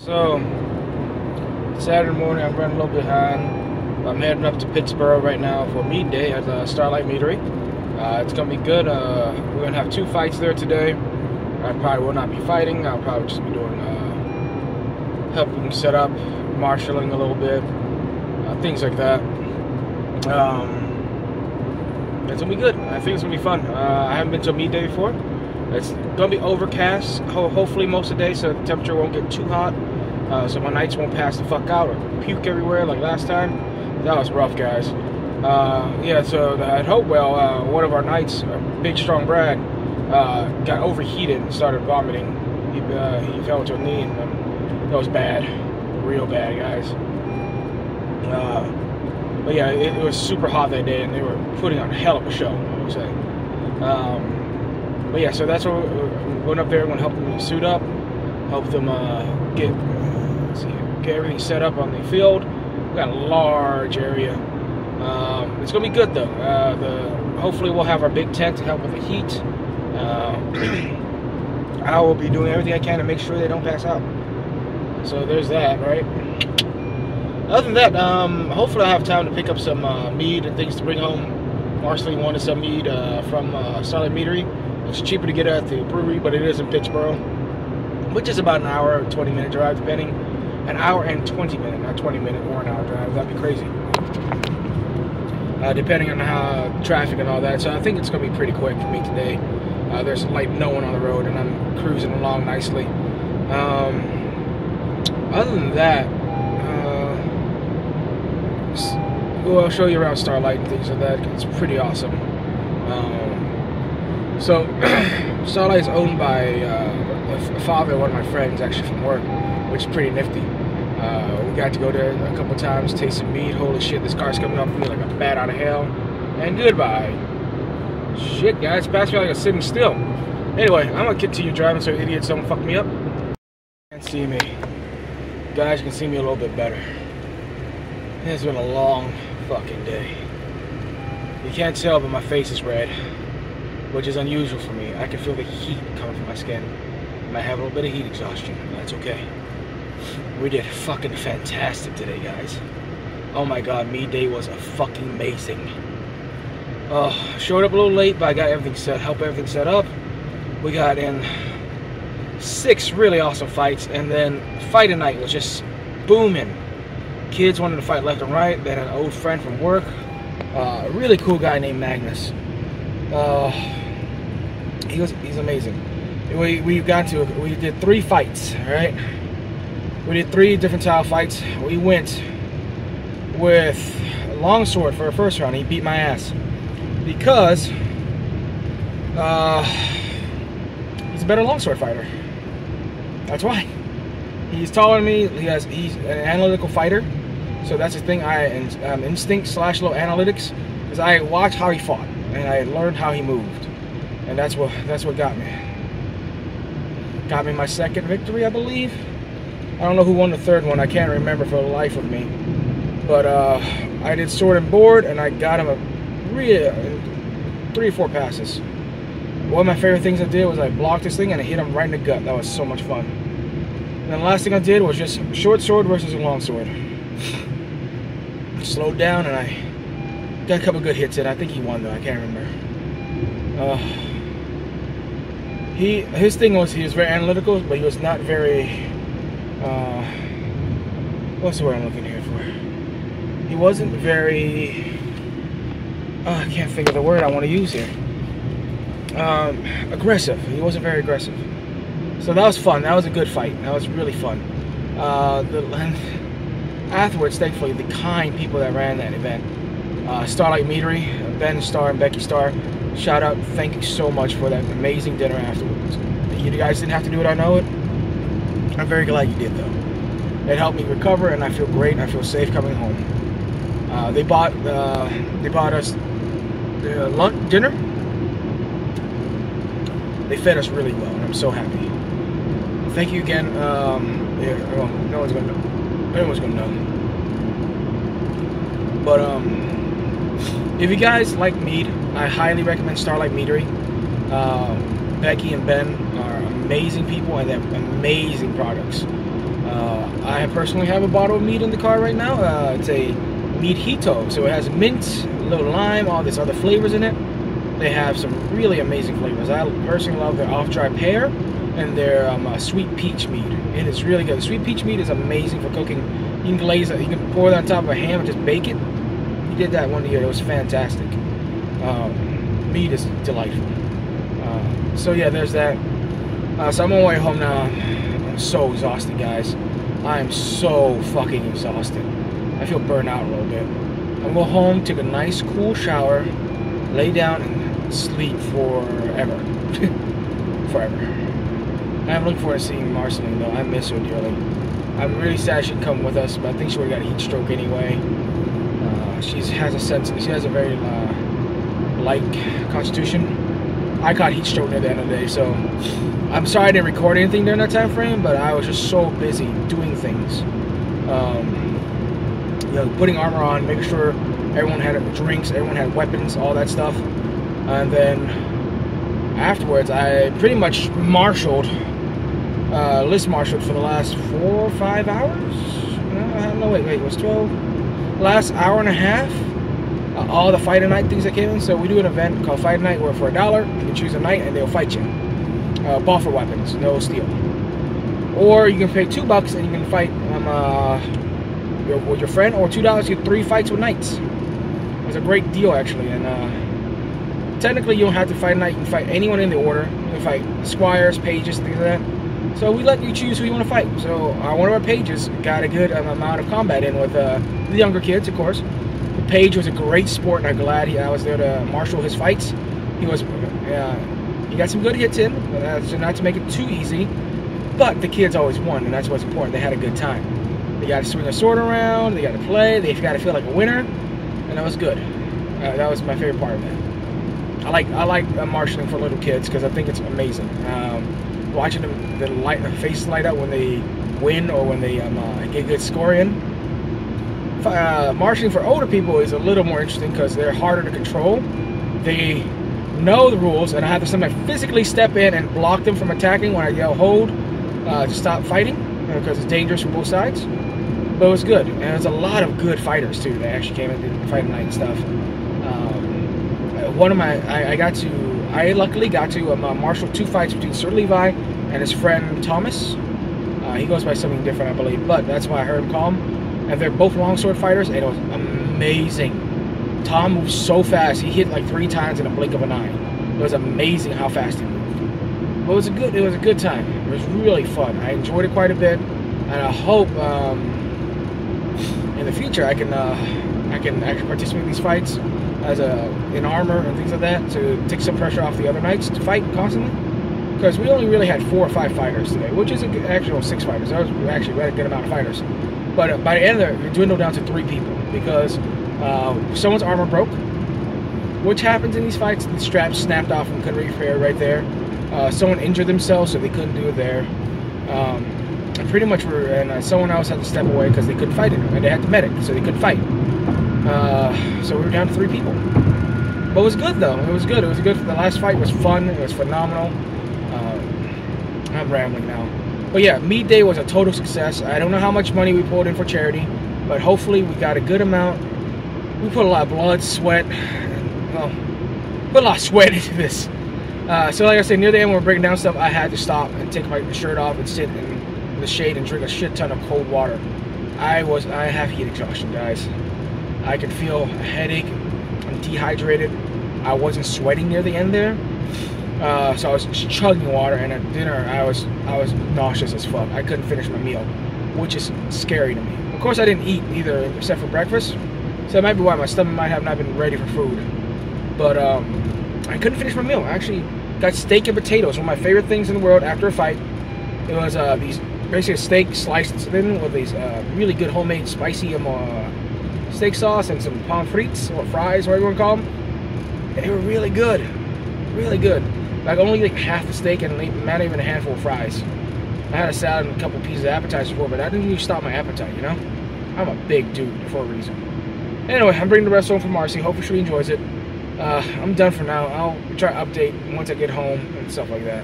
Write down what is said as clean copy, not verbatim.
So, Saturday morning, I'm running a little behind. I'm heading up to Pittsburgh right now for meet day at Starlight Meadery. It's going to be good. We're going to have 2 fights there today. I probably will not be fighting. I'll probably just be doing helping set up, marshalling a little bit, things like that. It's going to be good. I think it's going to be fun. I haven't been to a meet day before. It's going to be overcast, hopefully most of the day, so the temperature won't get too hot. So my nights won't pass the fuck out or puke everywhere like last time. That was rough, guys. Yeah, so at Hopewell, one of our nights, Big Strong Brad, got overheated and started vomiting. He fell to a knee, and that was bad. Real bad, guys. But yeah, it was super hot that day, and they were putting on a hell of a show, I would say. But yeah, so that's what we're going up there. We're going to help them suit up, help them get everything set up on the field. We got a large area. It's going to be good though. Hopefully we'll have our big tent to help with the heat. I will be doing everything I can to make sure they don't pass out. So there's that, right? Other than that, hopefully I have time to pick up some mead and things to bring home. Marcelly wanted some mead from Starlight Meadery. It's cheaper to get at the brewery, but it is in Pittsburgh, which is about an hour, 20-minute drive, depending. An hour and 20 minute, not 20 minute or an hour drive. That'd be crazy. Depending on how traffic and all that. So I think it's going to be pretty quick for me today. There's like no one on the road, and I'm cruising along nicely. Other than that, well, I'll show you around Starlight and things like that. It's pretty awesome. So, Starlight is owned by the father of one of my friends, actually from work, which is pretty nifty. We got to go there a couple times, taste some meat. Holy shit, this car's coming up for me like a bat out of hell. And goodbye. Shit, guys, passed me like a sitting still. Anyway, I'm gonna continue driving so idiots don't fuck me up. You can't see me. Guys, you can see me a little bit better. It's been a long fucking day. You can't tell, but my face is red, which is unusual for me. I can feel the heat coming from my skin. I might have a little bit of heat exhaustion. That's okay. We did fucking fantastic today, guys. Oh my god, meet day was fucking amazing. Showed up a little late, but I got everything set, helped everything set up. We got in 6 really awesome fights, and then fight night was just booming. Kids wanted to fight left and right. They had an old friend from work, a really cool guy named Magnus. He's amazing. We did 3 fights, right? We did 3 different style fights. We went with longsword for the first round. He beat my ass because he's a better longsword fighter. That's why. He's taller than me. He's an analytical fighter, so that's the thing. Instinct / low analytics, is I watched how he fought and I learned how he moved, and that's what got me. Got me my 2nd victory, I believe. I don't know who won the 3rd one. I can't remember for the life of me. But I did sword and board, and I got him a 3 or 4 passes. One of my favorite things I did was I blocked this thing and I hit him right in the gut. That was so much fun. And then the last thing I did was just short sword versus a long sword. Slowed down, and I got a couple good hits in. I think he won though. I can't remember. His thing was he was very analytical, but he was not very. What's the word I'm looking here for? He wasn't very. I can't think of the word I want to use here. Aggressive. He wasn't very aggressive. So that was fun. That was a good fight. That was really fun. Afterwards, thankfully, the kind people that ran that event, Starlight Meadery, Ben Starr and Becky Starr, shout out. Thank you so much for that amazing dinner afterwards. You guys didn't have to do it. I know it. I'm very glad you did, though. It helped me recover, and I feel great, and I feel safe coming home. They bought us lunch, dinner. They fed us really well, and I'm so happy. Thank you again. Yeah, well, no one's gonna know. Everyone's gonna know. But if you guys like mead, I highly recommend Starlight Meadery. Becky and Ben are amazing people, and they have amazing products. I personally have a bottle of mead in the car right now. It's a Mojito, so it has mint, a little lime, all this other flavors in it. They have some really amazing flavors. I personally love their off-dry pear and their sweet peach mead. It is really good. The sweet peach mead is amazing for cooking. You can glaze it, you can pour it on top of a ham and just bake it. We did that one year. It was fantastic. Mead is delightful. So yeah, there's that. So I'm on my way home now. I'm so exhausted, guys. I am so fucking exhausted. I feel burnt out a little bit. I'm gonna go home, take a nice cool shower, lay down and sleep forever. Forever. I'm looking forward to seeing Marceline though. I miss her dearly. I'm really sad she didn't come with us, but I think she would have got a heat stroke anyway. She has a very light constitution. I caught heat stroke near the end of the day, so I'm sorry I didn't record anything during that time frame, but I was just so busy doing things. You know, putting armor on, making sure everyone had drinks, everyone had weapons, all that stuff. And then afterwards, I pretty much list marshaled for the last 4 or 5 hours. No, wait, it was 12. Last hour and a half. All the Fight Night things that came in. So we do an event called Fight Night where for $1 you can choose a night and they'll fight you. Ball for weapons, no steel. Or you can pay $2 and you can fight with your friend, or $2 you get 3 fights with knights. It's a great deal actually, and technically you don't have to fight a knight. You can fight anyone in the order. You can fight squires, pages, things like that. So we let you choose who you want to fight. So one of our pages got a good amount of combat in with the younger kids, of course. The page was a great sport, and I'm glad I was there to marshal his fights. He got some good hits in, not to make it too easy, but the kids always won, and that's what's important. They had a good time. They got to swing a sword around, they got to play, they got to feel like a winner, and that was good. That was my favorite part of it. I like marshalling for little kids because I think it's amazing. Watching them, the faces light up when they win or when they get a good score in. Marshalling for older people is a little more interesting because they're harder to control. They know the rules, and I have to sometimes physically step in and block them from attacking when I yell hold to stop fighting because it's dangerous from both sides. But it was good, and there's a lot of good fighters too that actually came in the Fight Night and stuff. I luckily got to marshal 2 fights between Sir Levi and his friend Thomas. He goes by something different, I believe, but that's why I heard him call him. And they're both longsword fighters, and it was amazing. Tom moved so fast; he hit like 3 times in a blink of an eye. It was amazing how fast he moved. But it was a good time. It was really fun. I enjoyed it quite a bit, and I hope in the future I can actually participate in these fights as in armor and things like that to take some pressure off the other knights to fight constantly. Because we only really had 4 or 5 fighters today, which is actually 6 fighters. That was actually a good amount of fighters. But by the end of it, we dwindled down to 3 people because someone's armor broke, which happens in these fights. The straps snapped off and couldn't repair right there. Someone injured themselves, so they couldn't do it there. And pretty much someone else had to step away because they couldn't fight it, and they had the medic, so they couldn't fight. So we were down to 3 people. But it was good though. It was good. The last fight was fun. It was phenomenal. I'm rambling now. But yeah, Meat Day was a total success. I don't know how much money we pulled in for charity, but hopefully we got a good amount. We put a lot of blood, sweat, put a lot of sweat into this. So like I said, near the end when we're breaking down stuff, I had to stop and take my shirt off and sit in the shade and drink a shit ton of cold water. I have heat exhaustion, guys. I could feel a headache. I'm dehydrated. I wasn't sweating near the end there. So I was just chugging water, and at dinner I was nauseous as fuck. I couldn't finish my meal, which is scary to me. Of course I didn't eat either except for breakfast, so that might be why my stomach might have not been ready for food. But I couldn't finish my meal. I actually got steak and potatoes, one of my favorite things in the world after a fight. It was basically a steak sliced thin with these really good homemade spicy steak sauce and some pommes frites or fries, whatever you want to call them. And they were really good, really good. Like only like half the steak and not even a handful of fries. I had a salad and a couple pieces of appetizers before, but that didn't even stop my appetite, you know? I'm a big dude for a reason. Anyway, I'm bringing the rest home for Marcy. Hopefully she enjoys it. I'm done for now. I'll try to update once I get home and stuff like that.